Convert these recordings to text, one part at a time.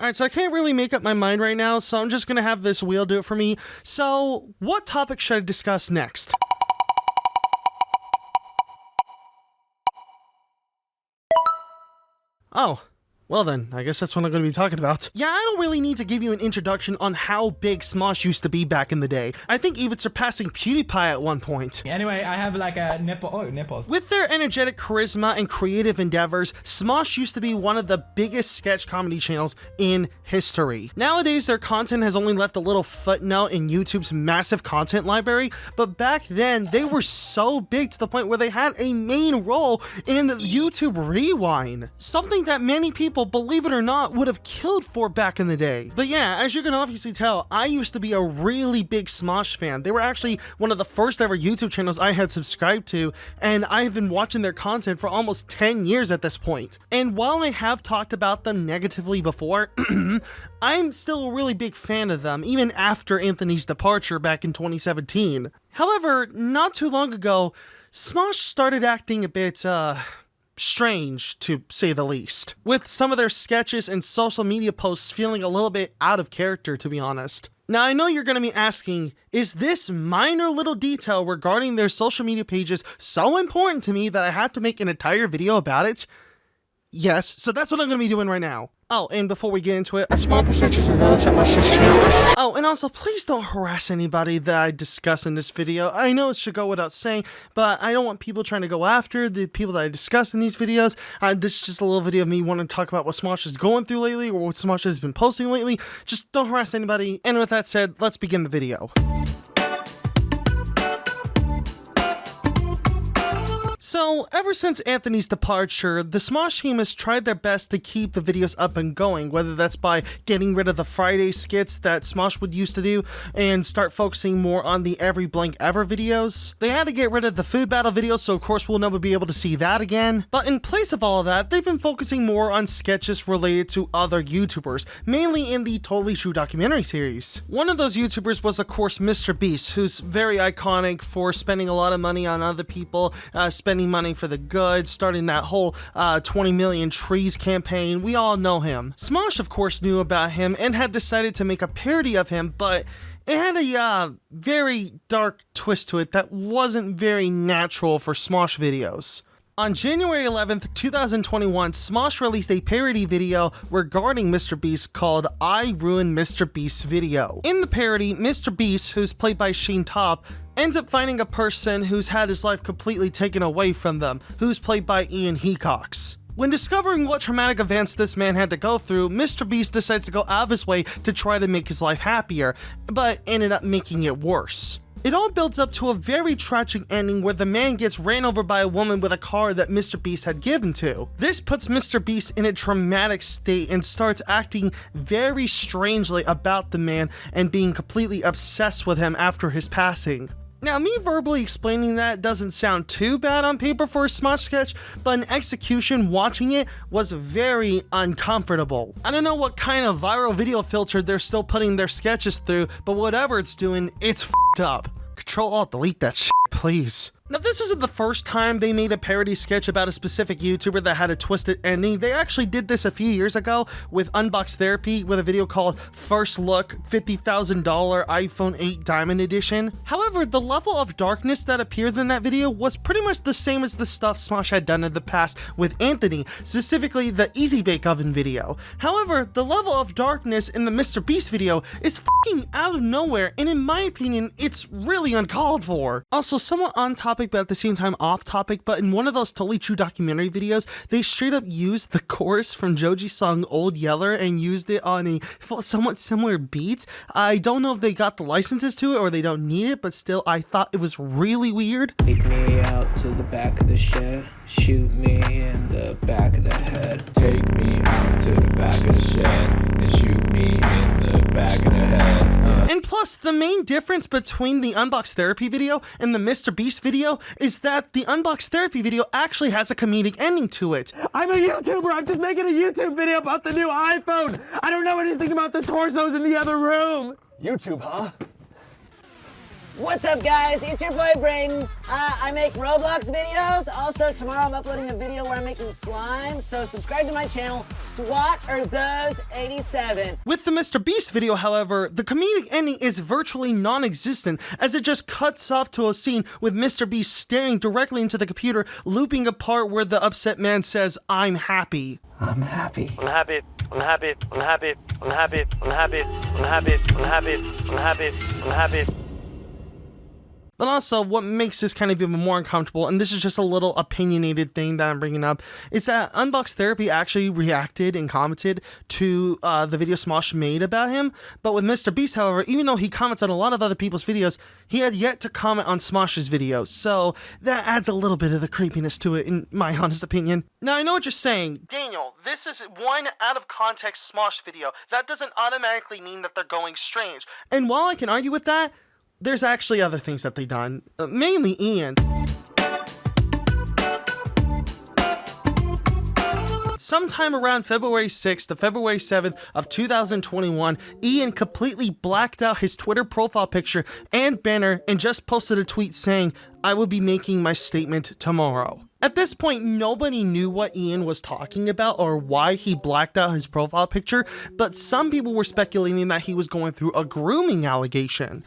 Alright, so I can't really make up my mind right now, so I'm just gonna have this wheel do it for me. So, what topic should I discuss next? Oh. Well then, I guess that's what I'm going to be talking about. Yeah, I don't really need to give you an introduction on how big Smosh used to be back in the day. I think even surpassing PewDiePie at one point. Anyway, I have like a nipple. Oh, nipples. With their energetic charisma and creative endeavors, Smosh used to be one of the biggest sketch comedy channels in history. Nowadays, their content has only left a little footnote in YouTube's massive content library, but back then, they were so big to the point where they had a main role in YouTube Rewind. Something that many people, believe it or not, would have killed for back in the day. But yeah, as you can obviously tell, I used to be a really big Smosh fan. They were actually one of the first ever YouTube channels I had subscribed to, and I've been watching their content for almost 10 years at this point. And while I have talked about them negatively before, I'm still a really big fan of them, even after Anthony's departure back in 2017. However, not too long ago, Smosh started acting a bit, strange, to say the least, with some of their sketches and social media posts feeling a little bit out of character, to be honest. Now, I know you're going to be asking, is this minor little detail regarding their social media pages so important to me that I have to make an entire video about it? Yes, so that's what I'm going to be doing right now. Oh, and before we get into it, a small percentage of those that watch this channel. Oh, and also, please don't harass anybody that I discuss in this video. I know it should go without saying, but I don't want people trying to go after the people that I discuss in these videos. This is just a little video of me wanting to talk about what Smosh is going through lately, or what Smosh has been posting lately. Just don't harass anybody. And with that said, let's begin the video. So, ever since Anthony's departure, the Smosh team has tried their best to keep the videos up and going, whether that's by getting rid of the Friday skits that Smosh would used to do and start focusing more on the Every Blank Ever videos. They had to get rid of the food battle videos, so of course we'll never be able to see that again. But in place of all of that, they've been focusing more on sketches related to other YouTubers, mainly in the Totally True documentary series. One of those YouTubers was of course Mr. Beast, who's very iconic for spending a lot of money on other people, spending money for the good, starting that whole 20 million trees campaign. We all know him. Smosh of course knew about him and had decided to make a parody of him, but it had a very dark twist to it that wasn't very natural for Smosh videos. On January 11th, 2021, Smosh released a parody video regarding Mr. Beast called I Ruined Mr. Beast's Video. In the parody, Mr. Beast, who's played by Sheen Top, ends up finding a person who's had his life completely taken away from them, who's played by Ian Hecox. When discovering what traumatic events this man had to go through, Mr. Beast decides to go out of his way to try to make his life happier, but ended up making it worse. It all builds up to a very tragic ending where the man gets ran over by a woman with a car that Mr. Beast had given to. This puts Mr. Beast in a traumatic state and starts acting very strangely about the man and being completely obsessed with him after his passing. Now, me verbally explaining that doesn't sound too bad on paper for a Smosh sketch, but in execution, watching it was very uncomfortable. I don't know what kind of viral video filter they're still putting their sketches through, but whatever it's doing, it's f***ed up. Control-Alt-Delete that shit, please. Now, this isn't the first time they made a parody sketch about a specific YouTuber that had a twisted ending. They actually did this a few years ago with Unbox Therapy with a video called First Look $50,000 iPhone 8 Diamond Edition. However, the level of darkness that appeared in that video was pretty much the same as the stuff Smosh had done in the past with Anthony, specifically the Easy Bake Oven video. However, the level of darkness in the Mr. Beast video is f***ing out of nowhere, and in my opinion, it's really uncalled for. Also, somewhat on topic, but at the same time off topic, but in one of those Totally True documentary videos, they straight up used the chorus from Joji's song Old Yeller and used it on a somewhat similar beat. I don't know if they got the licenses to it or they don't need it, but still, I thought it was really weird. Take me out to the back of the shed, shoot me in the back of the head. Take me out to the back of the shed and shoot me in the back of the head. And plus, the main difference between the Unbox Therapy video and the Mr. Beast video is that the Unbox Therapy video actually has a comedic ending to it. I'm a YouTuber. I'm just making a YouTube video about the new iPhone. I don't know anything about the torsos in the other room. YouTube, huh? What's up, guys? It's your boy Brayden. I make Roblox videos. Also, tomorrow I'm uploading a video where I'm making slime. So subscribe to my channel, SWAT or Those 87. With the Mr. Beast video, however, the comedic ending is virtually non-existent, as it just cuts off to a scene with Mr. Beast staring directly into the computer, looping a part where the upset man says, "I'm happy." I'm happy. I'm happy. I'm happy. I'm happy. I'm happy. I'm happy. I'm happy. I'm happy. I'm happy. I'm happy. But also, what makes this kind of even more uncomfortable, and this is just a little opinionated thing that I'm bringing up, is that Unbox Therapy actually reacted and commented to the video Smosh made about him. But with Mr. Beast, however, even though he comments on a lot of other people's videos, he had yet to comment on Smosh's video. So that adds a little bit of the creepiness to it, in my honest opinion. Now, I know what you're saying. Daniel, this is one out of context Smosh video. That doesn't automatically mean that they're going strange. And while I can argue with that, there's actually other things that they done, mainly Ian. Sometime around February 6th to February 7th of 2021, Ian completely blacked out his Twitter profile picture and banner and just posted a tweet saying, "I will be making my statement tomorrow." At this point, nobody knew what Ian was talking about or why he blacked out his profile picture, but some people were speculating that he was going through a grooming allegation.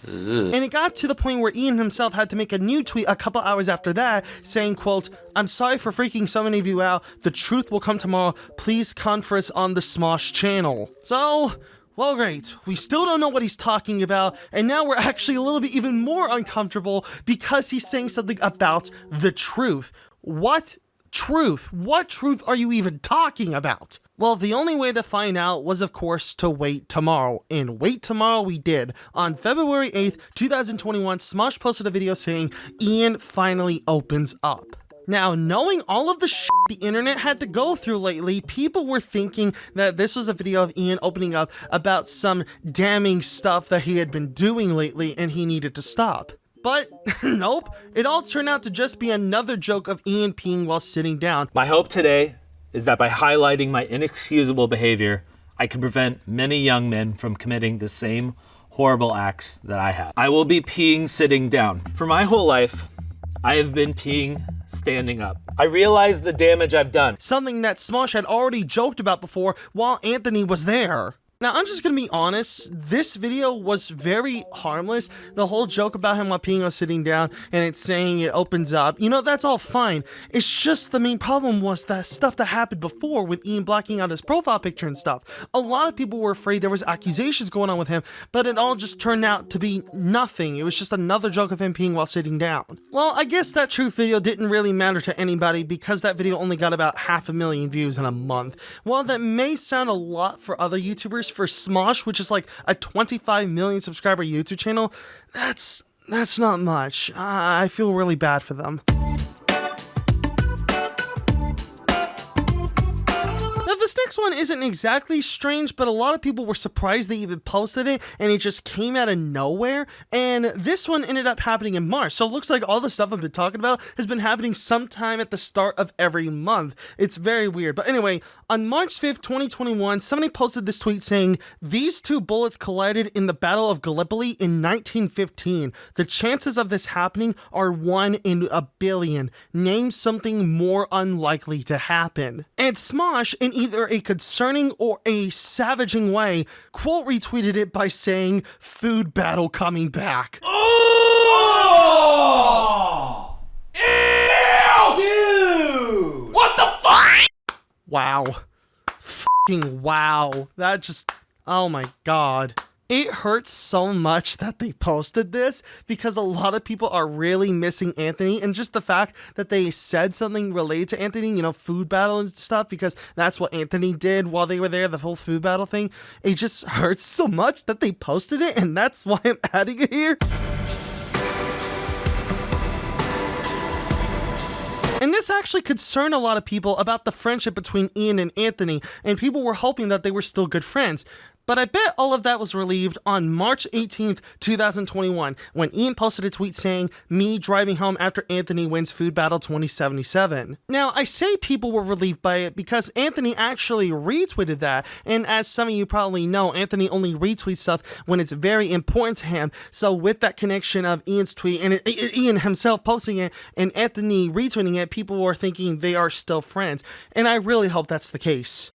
And it got to the point where Ian himself had to make a new tweet a couple hours after that saying, quote, "I'm sorry for freaking so many of you out. The truth will come tomorrow. Please conference on the Smosh channel." So, well, great. We still don't know what he's talking about, and now we're actually a little bit even more uncomfortable because he's saying something about the truth. What truth? What truth are you even talking about? Well, the only way to find out was, of course, to wait tomorrow. And wait tomorrow we did. On February 8th, 2021, Smosh posted a video saying, "Ian finally opens up." Now, knowing all of the shit the internet had to go through lately, people were thinking that this was a video of Ian opening up about some damning stuff that he had been doing lately and he needed to stop. But nope, it all turned out to just be another joke of Ian peeing while sitting down. My hope today is that by highlighting my inexcusable behavior, I can prevent many young men from committing the same horrible acts that I have. I will be peeing sitting down. For my whole life, I have been peeing standing up. I realize the damage I've done. Something that Smosh had already joked about before while Anthony was there. Now, I'm just gonna be honest, this video was very harmless. The whole joke about him while peeing while sitting down and it's saying it opens up, you know, that's all fine. It's just the main problem was that stuff that happened before with Ian blacking out his profile picture and stuff. A lot of people were afraid there was accusations going on with him, but it all just turned out to be nothing. It was just another joke of him peeing while sitting down. Well, I guess that truth video didn't really matter to anybody because that video only got about 500,000 views in a month. While that may sound a lot for other YouTubers, for Smosh, which is like a 25 million subscriber YouTube channel, that's not much. I feel really bad for them. Now, this next one isn't exactly strange, but a lot of people were surprised they even posted it, and it just came out of nowhere. And this one ended up happening in March, so it looks like all the stuff I've been talking about has been happening sometime at the start of every month. It's very weird. But anyway, on March 5th, 2021, somebody posted this tweet saying, "These two bullets collided in the Battle of Gallipoli in 1915. The chances of this happening are 1 in a billion. Name something more unlikely to happen." And Smosh, in either a concerning or a savaging way, quote retweeted it by saying, "Food battle coming back." Oh! Ew! Dude! What the fuck? Wow. Fucking wow. That just, oh my god. It hurts so much that they posted this because a lot of people are really missing Anthony, and just the fact that they said something related to Anthony, you know, food battle and stuff, because that's what Anthony did while they were there, the whole food battle thing. It just hurts so much that they posted it, and that's why I'm adding it here. And this actually concerned a lot of people about the friendship between Ian and Anthony, and people were hoping that they were still good friends. But I bet all of that was relieved on March 18th, 2021, when Ian posted a tweet saying, "Me driving home after Anthony wins Food Battle 2077. Now, I say people were relieved by it because Anthony actually retweeted that, and as some of you probably know, Anthony only retweets stuff when it's very important to him. So with that connection of Ian's tweet and Ian himself posting it and Anthony retweeting it, people were thinking they are still friends, and I really hope that's the case.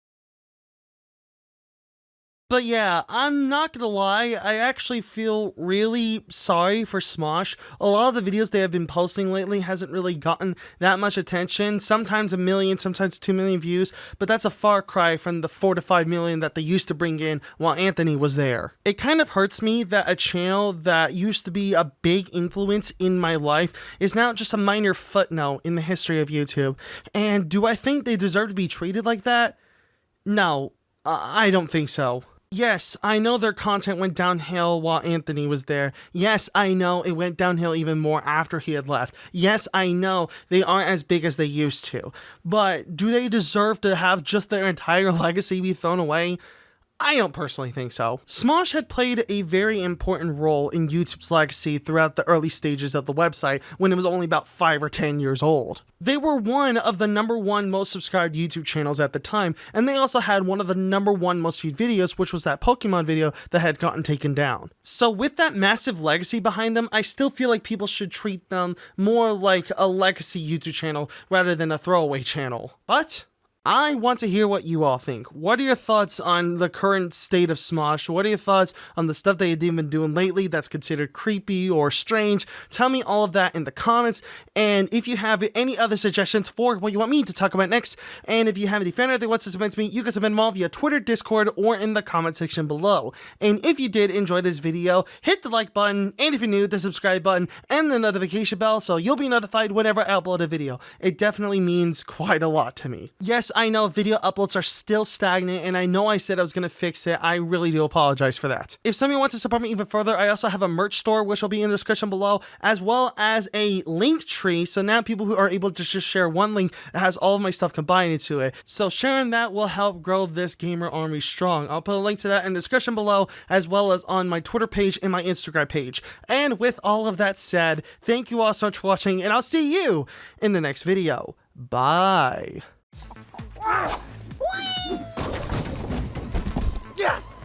But yeah, I'm not gonna lie, I actually feel really sorry for Smosh. A lot of the videos they have been posting lately hasn't really gotten that much attention. Sometimes 1 million, sometimes 2 million views, but that's a far cry from the 4 to 5 million that they used to bring in while Anthony was there. It kind of hurts me that a channel that used to be a big influence in my life is now just a minor footnote in the history of YouTube. And do I think they deserve to be treated like that? No, I don't think so. Yes, I know their content went downhill while Anthony was there. Yes, I know it went downhill even more after he had left. Yes, I know they aren't as big as they used to. But do they deserve to have just their entire legacy be thrown away? I don't personally think so. Smosh had played a very important role in YouTube's legacy throughout the early stages of the website when it was only about 5 or 10 years old. They were one of the #1 most subscribed YouTube channels at the time, and they also had one of the #1 most viewed videos, which was that Pokemon video that had gotten taken down. So with that massive legacy behind them, I still feel like people should treat them more like a legacy YouTube channel rather than a throwaway channel. But I want to hear what you all think. What are your thoughts on the current state of Smosh? What are your thoughts on the stuff they've been doing lately that's considered creepy or strange? Tell me all of that in the comments. And if you have any other suggestions for what you want me to talk about next, and if you have any fan art that wants to submit to me, you can submit them all via Twitter, Discord, or in the comment section below. And if you did enjoy this video, hit the like button, and if you're new, the subscribe button, and the notification bell so you'll be notified whenever I upload a video. It definitely means quite a lot to me. Yes, I know video uploads are still stagnant, and I know I said I was going to fix it. I really do apologize for that. If some of you want to support me even further, I also have a merch store, which will be in the description below, as well as a link tree. So now people who are able to just share one link that has all of my stuff combined into it. So sharing that will help grow this gamer army strong. I'll put a link to that in the description below, as well as on my Twitter page and my Instagram page. And with all of that said, thank you all so much for watching, and I'll see you in the next video. Bye. Yes!